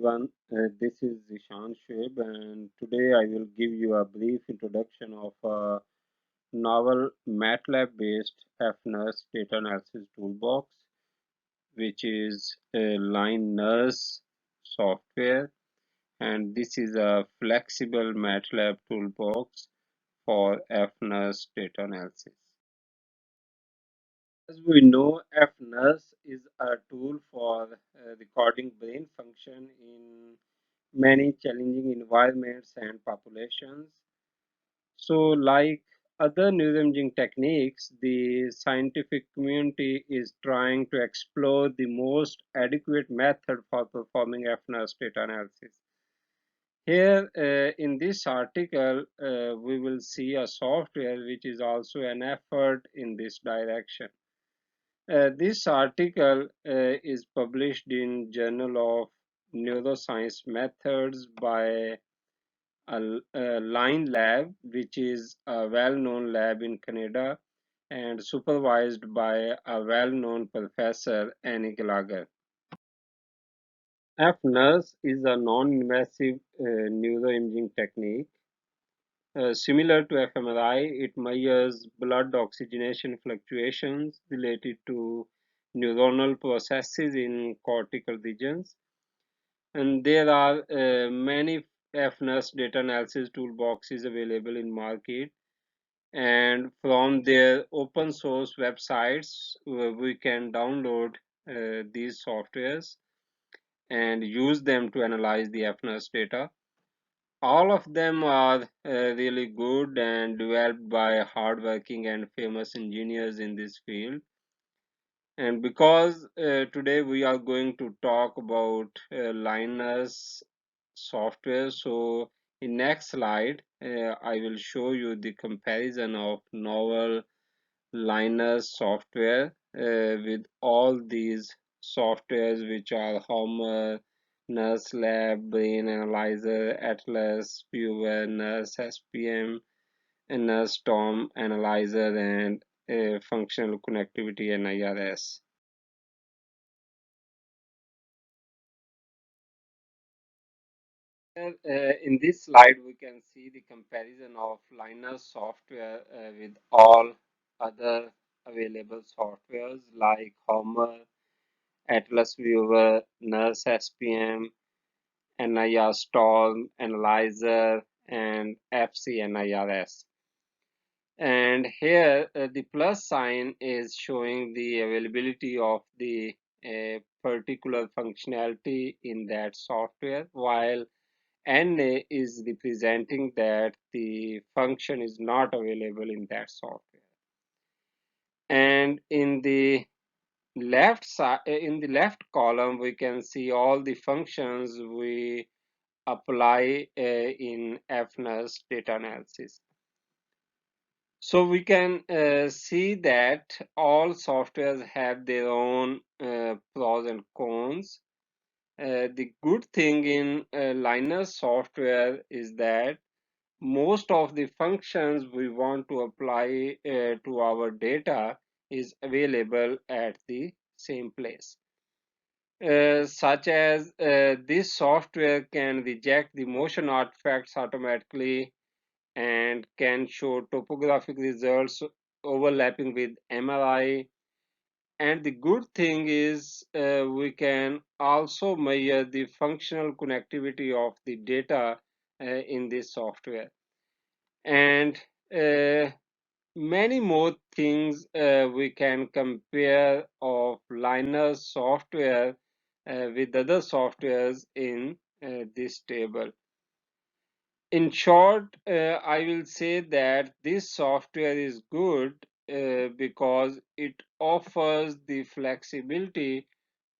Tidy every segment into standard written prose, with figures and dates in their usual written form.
everyone. This is Zeshan Shoaib, and today I will give you a brief introduction of a novel MATLAB-based fNIRS data analysis toolbox, which is a LIONirs software, and this is a flexible MATLAB toolbox for fNIRS data analysis. As we know, fNIRS is a tool for recording brain function in many challenging environments and populations. So, like other neuroimaging techniques, the scientific community is trying to explore the most adequate method for performing fNIRS data analysis. Here in this article, we will see a software which is also an effort in this direction. This article is published in Journal of Neuroscience Methods by a Line Lab, which is a well-known lab in Canada and supervised by a well-known professor, Annie Gallagher. fNIRS is a non-invasive neuroimaging technique. Similar to fMRI, it measures blood oxygenation fluctuations related to neuronal processes in cortical regions. And there are many fNIRS data analysis toolboxes available in market. And from their open source websites, we can download these softwares and use them to analyze the fNIRS data. All of them are really good and developed by hardworking and famous engineers in this field. And because today we are going to talk about LIONirs software, so in next slide I will show you the comparison of novel LIONirs software with all these softwares which are Homer, Nurse Lab, Brain Analyzer, Atlas, Viewer, Nurse SPM, and Nurse Tom Analyzer, and Functional Connectivity NIRS. In this slide, we can see the comparison of LIONirs software with all other available softwares like Homer, Atlas Viewer, Nurse SPM, NIR Storm Analyzer, and fCNIRS. And here the plus sign is showing the availability of the particular functionality in that software, while NA is representing that the function is not available in that software. And in the left side, in the left column, we can see all the functions we apply in fNIRS data analysis. So we can see that all softwares have their own pros and cons. The good thing in LIONirs software is that most of the functions we want to apply to our data is available at the same place. Such as this software can reject the motion artifacts automatically and can show topographic results overlapping with MRI. And the good thing is we can also measure the functional connectivity of the data in this software. And many more things we can compare of LIONirs software with other softwares in this table. In short, I will say that this software is good because it offers the flexibility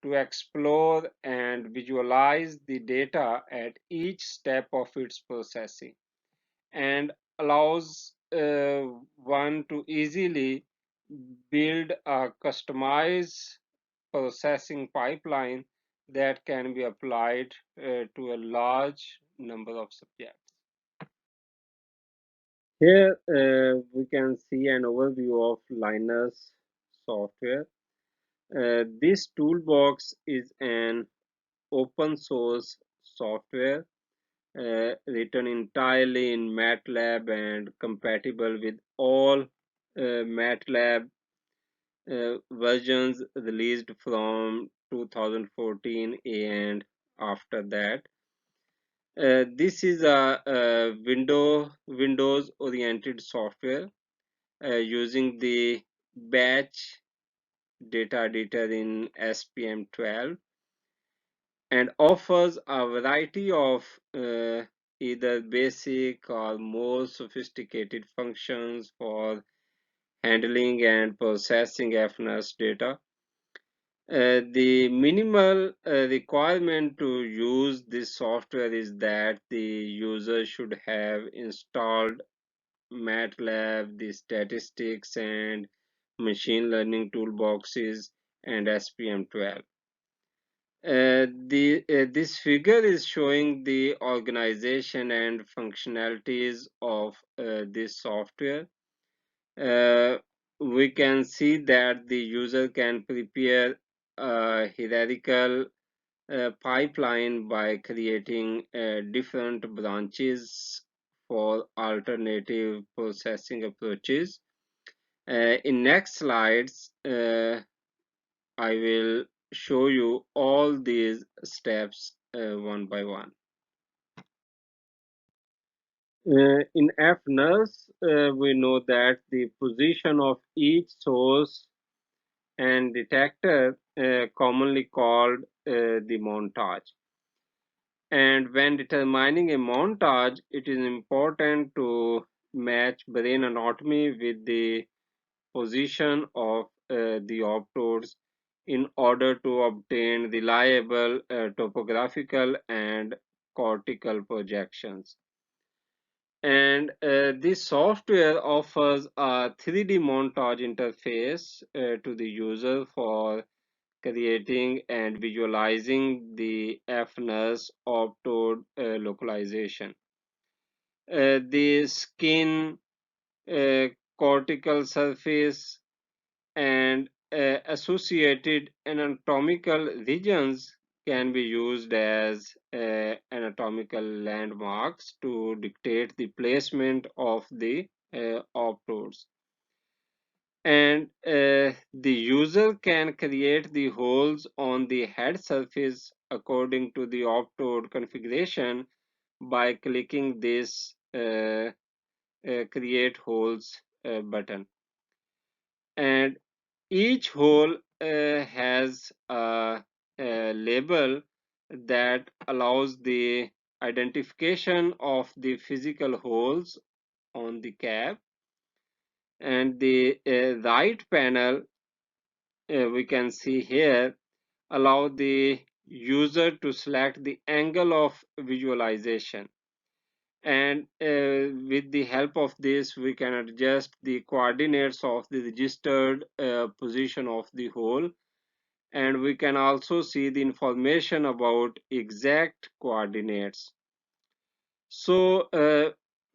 to explore and visualize the data at each step of its processing, and allows one to easily build a customized processing pipeline that can be applied to a large number of subjects. Here we can see an overview of LIONirs software. This toolbox is an open source software written entirely in Matlab and compatible with all Matlab versions released from 2014 and after that. This is a Windows oriented software using the batch data editor in SPM12 and offers a variety of either basic or more sophisticated functions for handling and processing fNIRS data. The minimal requirement to use this software is that the user should have installed Matlab, the statistics and machine learning toolboxes, and SPM12. This figure is showing the organization and functionalities of this software. We can see that the user can prepare a hierarchical pipeline by creating different branches for alternative processing approaches. In next slides, I will show you all these steps one by one. In fNIRS, we know that the position of each source and detector, commonly called the montage. And when determining a montage, it is important to match brain anatomy with the position of the optodes in order to obtain reliable topographical and cortical projections. And this software offers a 3D montage interface to the user for creating and visualizing the fNIRS optode localization. The skin, uh, cortical surface, and associated anatomical regions can be used as anatomical landmarks to dictate the placement of the optodes. And the user can create the holes on the head surface according to the optode configuration by clicking this create holes button. And each hole has a label that allows the identification of the physical holes on the cap. And the right panel, we can see here, allow the user to select the angle of visualization. And with the help of this, we can adjust the coordinates of the registered position of the hole, and we can also see the information about exact coordinates. So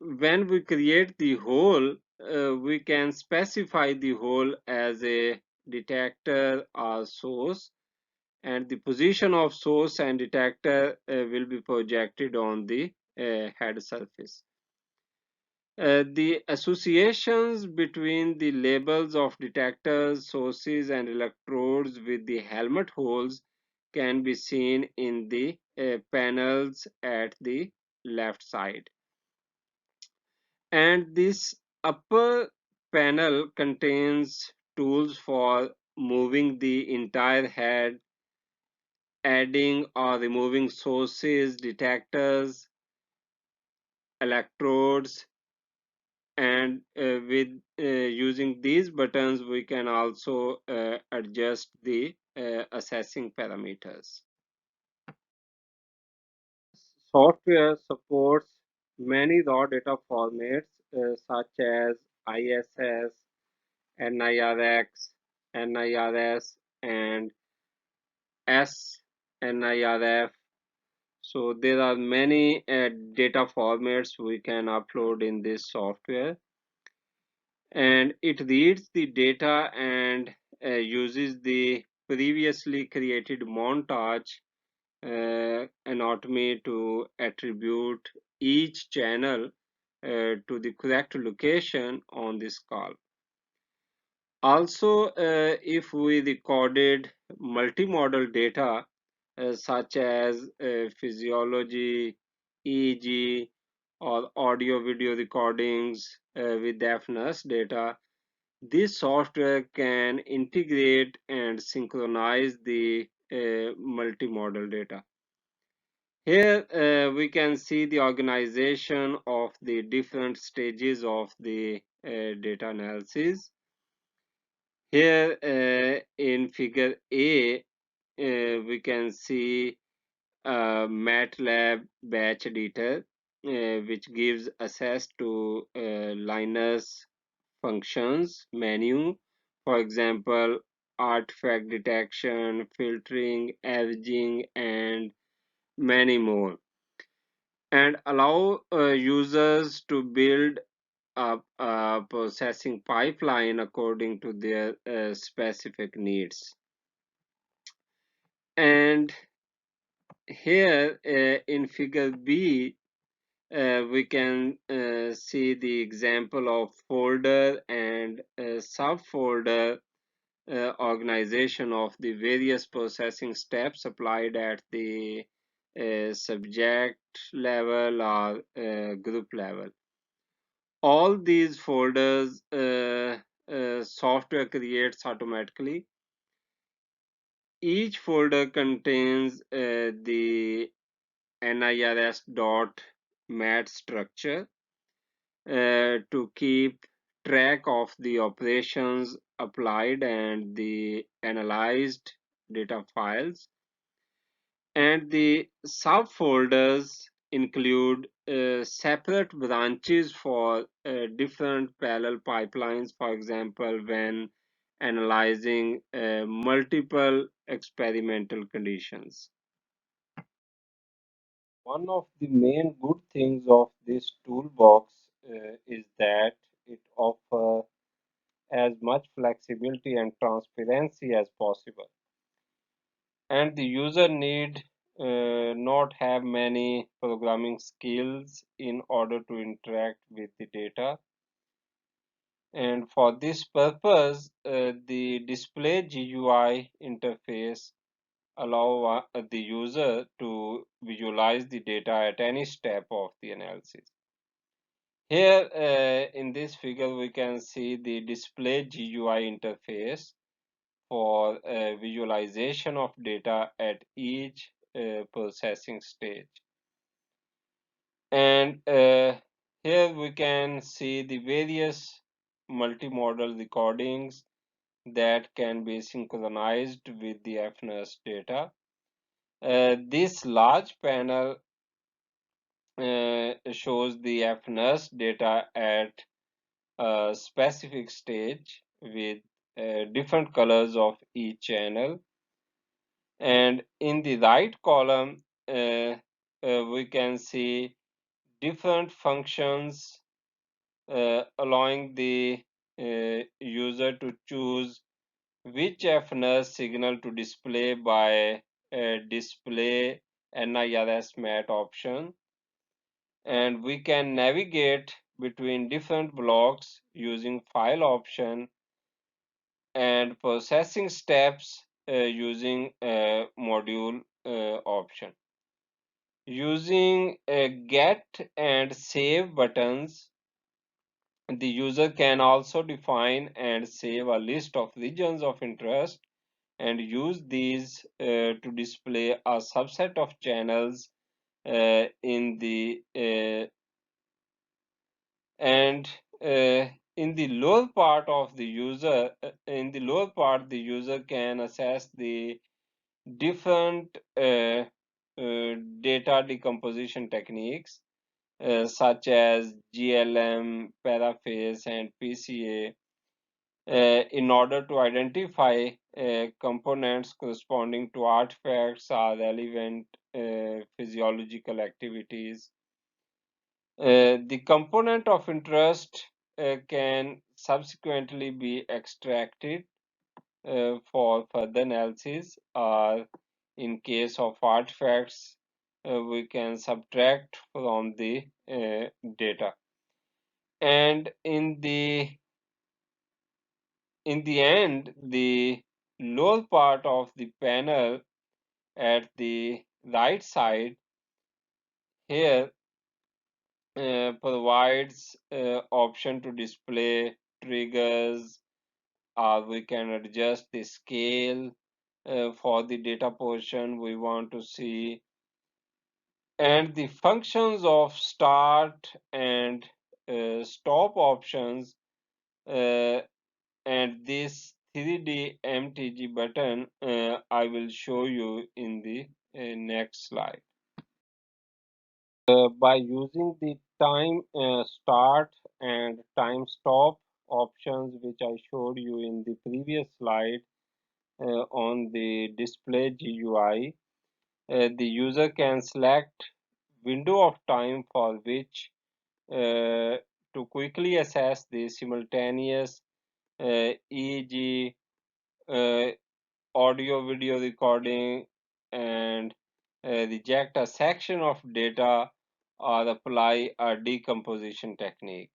when we create the hole, we can specify the hole as a detector or source, and the position of source and detector will be projected on the head surface. The associations between the labels of detectors, sources, and electrodes with the helmet holes can be seen in the panels at the left side. And this upper panel contains tools for moving the entire head, adding or removing sources, detectors, electrodes, and with using these buttons we can also adjust the assessing parameters. Software supports many raw data formats such as ISS, NIRX, NIRS, and SNIRF. So there are many data formats we can upload in this software, and it reads the data and uses the previously created montage anatomy to attribute each channel to the correct location on the scalp. Also, if we recorded multimodal data such as physiology, EEG, or audio-video recordings with fNIRS data, this software can integrate and synchronize the multimodal data. Here we can see the organization of the different stages of the data analysis. Here in figure A, we can see Matlab batch editor, which gives access to LIONirs functions menu, for example, artifact detection, filtering, averaging, and many more, and allow users to build up a processing pipeline according to their specific needs. And here in figure B, we can see the example of folder and subfolder organization of the various processing steps applied at the subject level or group level. All these folders software creates automatically. Each folder contains the NIRS.mat structure to keep track of the operations applied and the analyzed data files. And the subfolders include separate branches for different parallel pipelines, for example, when analyzing multiple experimental conditions. One of the main good things of this toolbox is that it offers as much flexibility and transparency as possible. And the user need not have many programming skills in order to interact with the data. And for this purpose, the display GUI interface allow the user to visualize the data at any step of the analysis. Here in this figure, we can see the display GUI interface for visualization of data at each processing stage. And here we can see the various multimodal recordings that can be synchronized with the fNIRS data. This large panel shows the fNIRS data at a specific stage with different colors of each channel. And in the right column, we can see different functions allowing the user to choose which fNIRS signal to display by display NIRS mat option. And we can navigate between different blocks using file option and processing steps using module option. Using get and save buttons, the user can also define and save a list of regions of interest and use these to display a subset of channels in the and in the lower part of the user the user can assess the different data decomposition techniques such as GLM, paraphase, and PCA in order to identify components corresponding to artifacts or relevant physiological activities. The component of interest can subsequently be extracted for further analysis or in case of artifacts, we can subtract from the data. And in the end, the lower part of the panel at the right side here provides option to display triggers, or we can adjust the scale for the data portion we want to see, and the functions of start and stop options, uh, and this 3D MTG button I will show you in the next slide. By using the time start and time stop options which I showed you in the previous slide on the display GUI, the user can select window of time for which to quickly assess the simultaneous e.g. Uh, audio video recording and reject a section of data or apply a decomposition technique.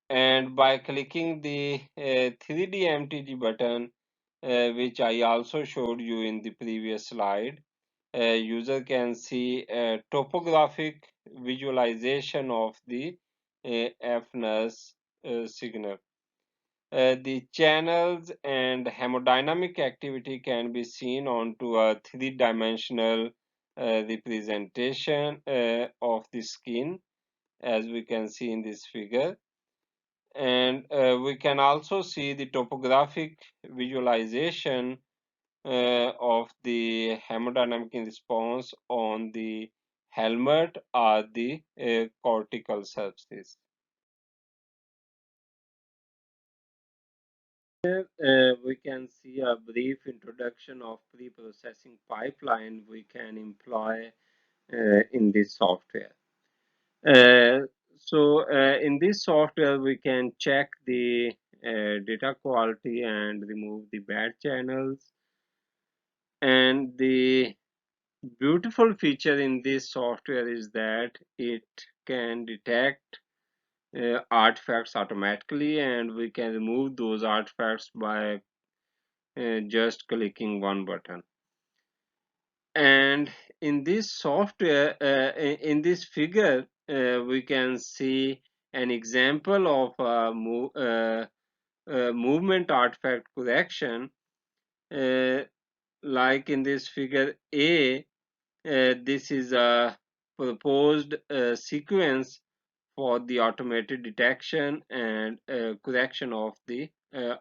And by clicking the 3D MTG button, which I also showed you in the previous slide, user can see a topographic visualization of the fNIRS signal. The channels and hemodynamic activity can be seen onto a three-dimensional representation of the skin, as we can see in this figure. And we can also see the topographic visualization of the hemodynamic response on the helmet or the cortical surface. We can see a brief introduction of pre-processing pipeline we can employ in this software. In this software, we can check the data quality and remove the bad channels. And the beautiful feature in this software is that it can detect artifacts automatically, and we can remove those artifacts by just clicking one button. And in this software, in this figure, we can see an example of movement artifact correction. Like in this figure A, this is a proposed sequence for the automated detection and correction of the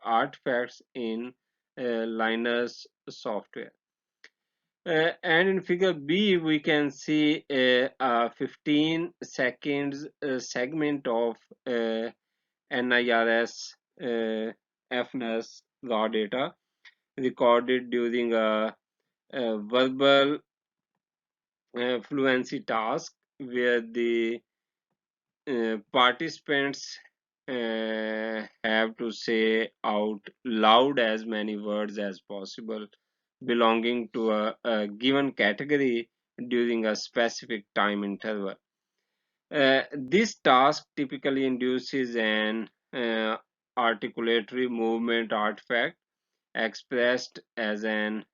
artifacts in LIONirs software. And in figure B, we can see a 15 seconds segment of NIRS fNIRS raw data recorded during a verbal fluency task where the participants have to say out loud as many words as possible belonging to a given category during a specific time interval. This task typically induces an articulatory movement artifact expressed as an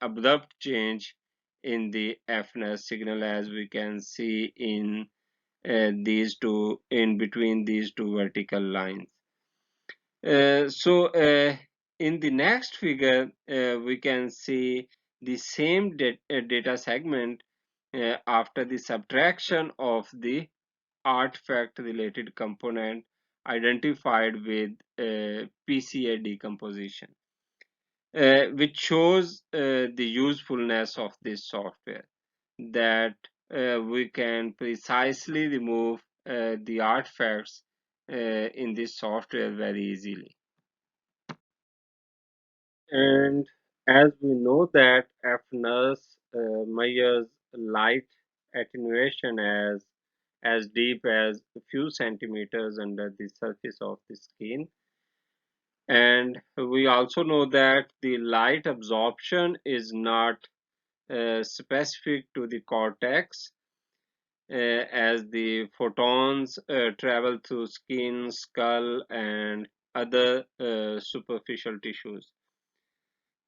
abrupt change in the fNIRS signal, as we can see in between these two vertical lines. In the next figure, we can see the same data segment after the subtraction of the artifact related component identified with PCA decomposition, which shows the usefulness of this software, that we can precisely remove the artifacts in this software very easily. And as we know that fNIRS measures light attenuation as deep as a few centimeters under the surface of the skin. And we also know that the light absorption is not specific to the cortex, as the photons travel through skin, skull, and other superficial tissues.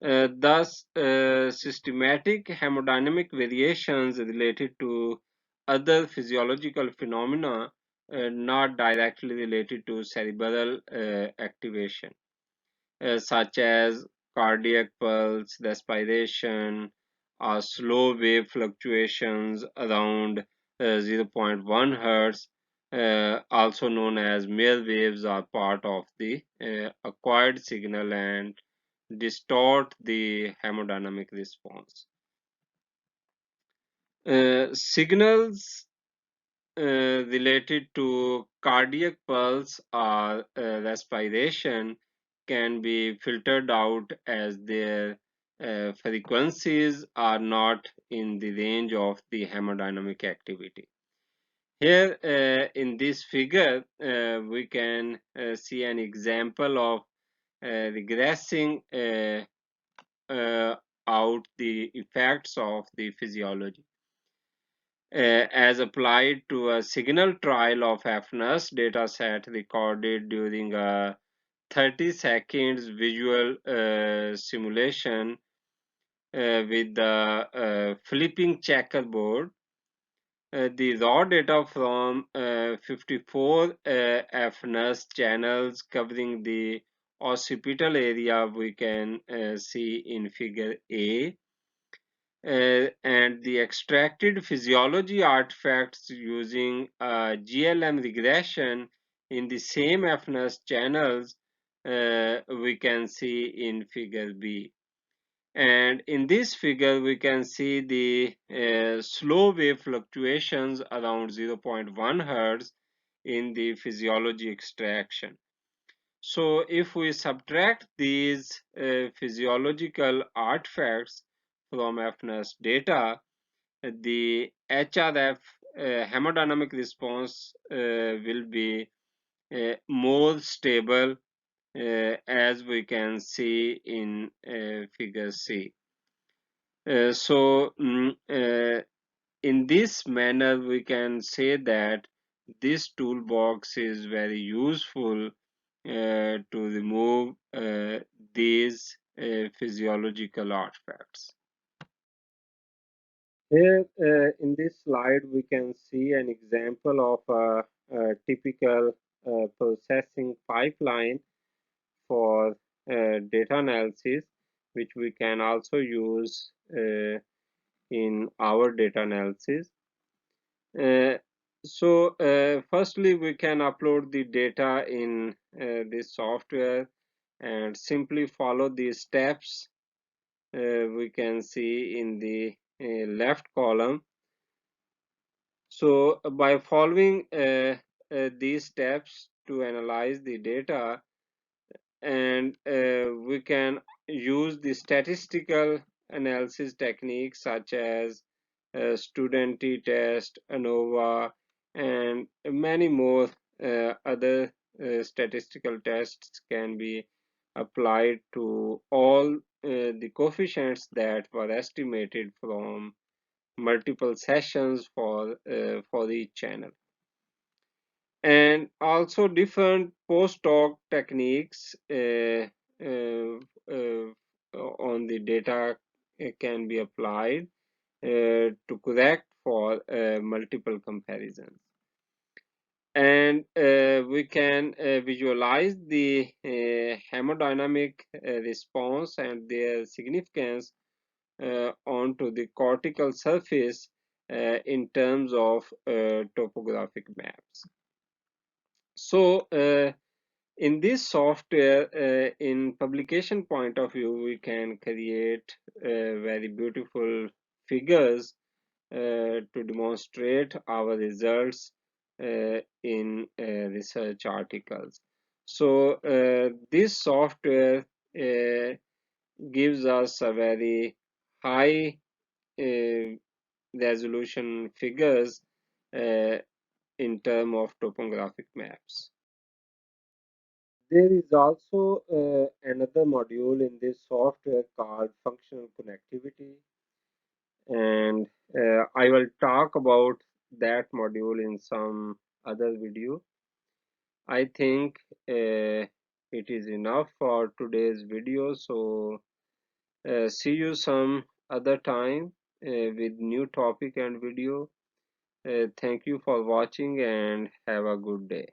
Thus, systematic hemodynamic variations related to other physiological phenomena not directly related to cerebral activation, such as cardiac pulse, respiration, or slow wave fluctuations around zero point 0.1 Hz, also known as mere waves, are part of the acquired signal and distort the hemodynamic response. Signals related to cardiac pulse or respiration can be filtered out as their frequencies are not in the range of the hemodynamic activity. Here in this figure, we can see an example of regressing out the effects of the physiology as applied to a signal trial of fNIRS dataset recorded during a 30 seconds visual simulation with the flipping checkerboard. The raw data from 54 fNIRS channels covering the occipital area we can see in figure A, and the extracted physiology artifacts using GLM regression in the same fNIRS channels we can see in figure B. And in this figure, we can see the slow wave fluctuations around zero point 0.1 Hz in the physiology extraction. So if we subtract these physiological artifacts from fNIRS data, the HRF hemodynamic response will be more stable, as we can see in figure C. In this manner, we can say that this toolbox is very useful to remove these physiological artifacts. Here in this slide, we can see an example of a typical processing pipeline for data analysis, which we can also use in our data analysis. Firstly, we can upload the data in this software and simply follow these steps we can see in the left column. So by following these steps to analyze the data, and we can use the statistical analysis techniques such as student t-test, ANOVA, and many more other statistical tests can be applied to all the coefficients that were estimated from multiple sessions for each channel. And also different post-hoc techniques on the data can be applied to correct for multiple comparisons. And we can visualize the hemodynamic response and their significance onto the cortical surface in terms of topographic maps. So in this software, in publication point of view, we can create very beautiful figures to demonstrate our results in research articles. So this software gives us a very high resolution figures in terms of topographic maps. There is also another module in this software called functional connectivity. and I will talk about that module in some other video. I think it is enough for today's video, so see you some other time with new topic and video. Thank you for watching and have a good day.